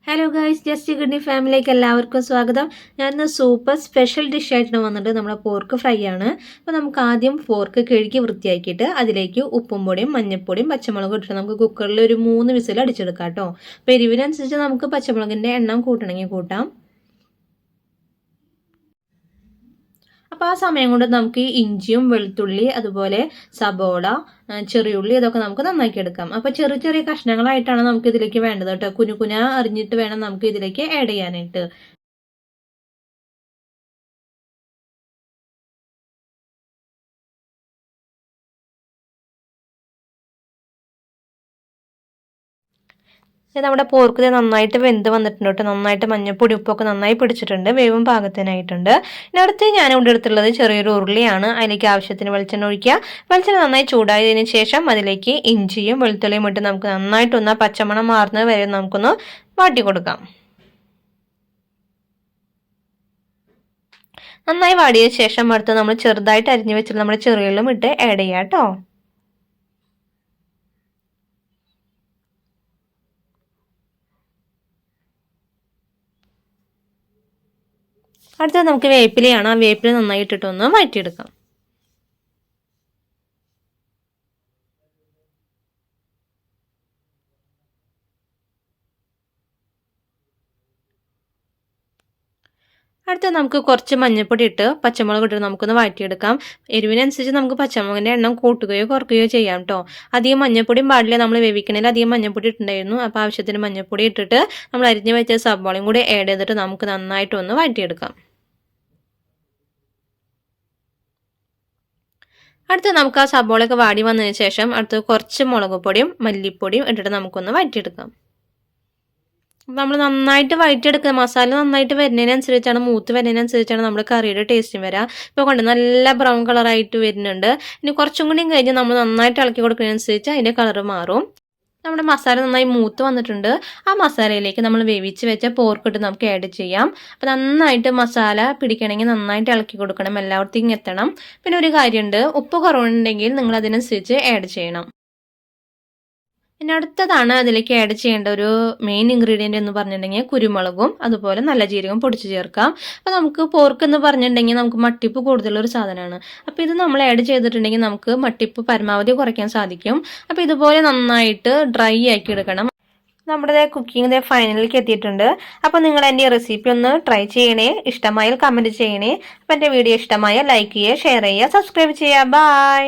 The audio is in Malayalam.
ഹലോ ഗൈസ്, ജസ്റ്റ് ഗുഡ്നി ഫാമിലിയിലേക്ക് എല്ലാവർക്കും സ്വാഗതം. ഞാനിന്ന് സൂപ്പർ സ്പെഷ്യൽ ഡിഷായിട്ട് വന്നിട്ട് നമ്മുടെ പോർക്ക് ഫ്രൈ ആണ്. അപ്പോൾ നമുക്ക് ആദ്യം പോർക്ക് കഴുകി വൃത്തിയാക്കിയിട്ട് അതിലേക്ക് ഉപ്പും പൊടിയും മഞ്ഞൾപ്പൊടിയും പച്ചമുളകും ഇട്ടിട്ട് നമുക്ക് കുക്കറിൽ ഒരു 3 വിസിൽ അടിച്ചെടുക്കാം കേട്ടോ. അപ്പോൾ എരിവിനനുസരിച്ച് നമുക്ക് പച്ചമുളകിൻ്റെ എണ്ണം കൂട്ടണമെങ്കിൽ കൂട്ടാം. അപ്പോൾ ആ സമയം കൊണ്ട് നമുക്ക് ഇഞ്ചിയും വെളുത്തുള്ളി അതുപോലെ സബോള ചെറിയുള്ളി ഇതൊക്കെ നമുക്ക് നന്നാക്കി എടുക്കാം. അപ്പോൾ ചെറിയ ചെറിയ കഷ്ണങ്ങളായിട്ടാണ് നമുക്ക് ഇതിലേക്ക് വേണ്ടത് കേട്ടോ. കുനുകുന അരിഞ്ഞിട്ട് വേണം നമുക്ക് ഇതിലേക്ക് ആഡ് ചെയ്യാനായിട്ട്. നമ്മുടെ പോർക്ക് നന്നായിട്ട് വെന്ത് വന്നിട്ടുണ്ട് കേട്ടോ. നന്നായിട്ട് മഞ്ഞൾപ്പൊടി ഉപ്പൊക്കെ നന്നായി പിടിച്ചിട്ടുണ്ട്, വേവും പാകത്തിനായിട്ടുണ്ട്. ഇനി അടുത്ത് ഞാൻ ഇവിടെ എടുത്തുള്ളത് ചെറിയൊരു ഉരുളിയാണ്. അതിലേക്ക് ആവശ്യത്തിന് വെളിച്ചെണ്ണ ഒഴിക്കുക. വെളിച്ചെണ്ണ നന്നായി ചൂടായതിനു ശേഷം അതിലേക്ക് ഇഞ്ചിയും വെളുത്തുള്ളിയും ഇട്ട് നമുക്ക് നന്നായിട്ടൊന്ന് പച്ചമണം മാറുന്നത് വരെ നമുക്കൊന്ന് വാട്ടി കൊടുക്കാം. നന്നായി വാടിയ ശേഷം അടുത്ത് നമ്മൾ ചെറുതായിട്ട് അരിഞ്ഞു വെച്ചിട്ട് നമ്മുടെ ചെറിയുള്ളിയും ഇട്ട് ആഡ് ചെയ്യാം കേട്ടോ. അടുത്തത് നമുക്ക് വേപ്പിലയാണ്. ആ വേപ്പില നന്നായി ഇട്ടിട്ടൊന്ന് മാറ്റിയെടുക്കാം. അടുത്ത നമുക്ക് കുറച്ച് മഞ്ഞൾപ്പൊടി ഇട്ട് പച്ചമുളക് ഇട്ട് നമുക്കൊന്ന് വഴറ്റിയെടുക്കാം. എരിവിനനുസരിച്ച് നമുക്ക് പച്ചമുളകിൻ്റെ എണ്ണം കൂട്ടുകയോ കുറയ്ക്കുകയോ ചെയ്യാം കേട്ടോ. അധികം മഞ്ഞൾപ്പൊടിയും പാടില്ല. നമ്മൾ വേവിക്കണേൽ അധികം മഞ്ഞൾപ്പൊടി ഇട്ടുണ്ടായിരുന്നു. അപ്പോൾ ആവശ്യത്തിന് മഞ്ഞൾപ്പൊടി ഇട്ടിട്ട് നമ്മൾ അരിഞ്ഞ് വെച്ച സവാളയും കൂടി ആഡ് ചെയ്തിട്ട് നമുക്ക് നന്നായിട്ടൊന്ന് വഴറ്റിയെടുക്കാം. അടുത്ത് നമുക്ക് ആ സബോളയൊക്കെ വാടി വന്നതിന് ശേഷം അടുത്ത് കുറച്ച് മുളക് പൊടിയും മല്ലിപ്പൊടിയും ഇട്ടിട്ട് നമുക്കൊന്ന് വഴറ്റിയെടുക്കാം. നമ്മൾ നന്നായിട്ട് വഴറ്റിയെടുക്കുക. മസാല നന്നായിട്ട് വരുന്നതിനനുസരിച്ചാണ്, മൂത്ത് വരുന്നതിനനുസരിച്ചാണ് നമ്മുടെ കറിയുടെ ടേസ്റ്റും വരിക. ഇപ്പോൾ കൊണ്ട് നല്ല ബ്രൗൺ കളറായിട്ട് വരുന്നുണ്ട്. ഇനി കുറച്ചും കൂടി കഴിഞ്ഞ് നമ്മൾ നന്നായിട്ട് ഇളക്കി കൊടുക്കുന്നതിനനുസരിച്ച് അതിൻ്റെ കളറ് മാറും. നമ്മുടെ മസാല നന്നായി മൂത്ത് വന്നിട്ടുണ്ട്. ആ മസാലയിലേക്ക് നമ്മൾ വേവിച്ച് വെച്ച പോർക്ക് ഇട്ട് നമുക്ക് ആഡ് ചെയ്യാം. അപ്പോൾ നന്നായിട്ട് മസാല പിടിക്കണമെങ്കിൽ നന്നായിട്ട് ഇളക്കി കൊടുക്കണം, എല്ലായിടത്തും എത്തണം. പിന്നെ ഒരു കാര്യമുണ്ട്, ഉപ്പ് കുറവുണ്ടെങ്കിൽ നിങ്ങൾ അതിനനുസരിച്ച് ആഡ് ചെയ്യണം. പിന്നെ അടുത്തതാണ് അതിലേക്ക് ആഡ് ചെയ്യേണ്ട ഒരു മെയിൻ ഇൻഗ്രീഡിയൻ്റ് എന്ന് പറഞ്ഞിട്ടുണ്ടെങ്കിൽ കുരുമുളകും അതുപോലെ നല്ല ജീരകം പൊടിച്ച് ചേർക്കാം. അപ്പോൾ നമുക്ക് പോർക്ക് എന്ന് പറഞ്ഞിട്ടുണ്ടെങ്കിൽ നമുക്ക് മട്ടിപ്പ് കൂടുതലൊരു സാധനമാണ്. അപ്പോൾ ഇത് നമ്മൾ ആഡ് ചെയ്തിട്ടുണ്ടെങ്കിൽ നമുക്ക് മട്ടിപ്പ് പരമാവധി കുറയ്ക്കാൻ സാധിക്കും. അപ്പോൾ ഇതുപോലെ നന്നായിട്ട് ഡ്രൈ ആക്കി എടുക്കണം. നമ്മുടെ കുക്കിംഗ് ഫൈനലിലേക്ക് എത്തിയിട്ടുണ്ട്. അപ്പോൾ നിങ്ങൾ എൻ്റെ റെസിപ്പി ഒന്ന് ട്രൈ ചെയ്യണേ. ഇഷ്ടമായാൽ കമൻറ്റ് ചെയ്യണേ. അപ്പോൾ എൻ്റെ വീഡിയോ ഇഷ്ടമായാൽ ലൈക്ക് ചെയ്യുക, ഷെയർ ചെയ്യുക, സബ്സ്ക്രൈബ് ചെയ്യുക. ബൈ.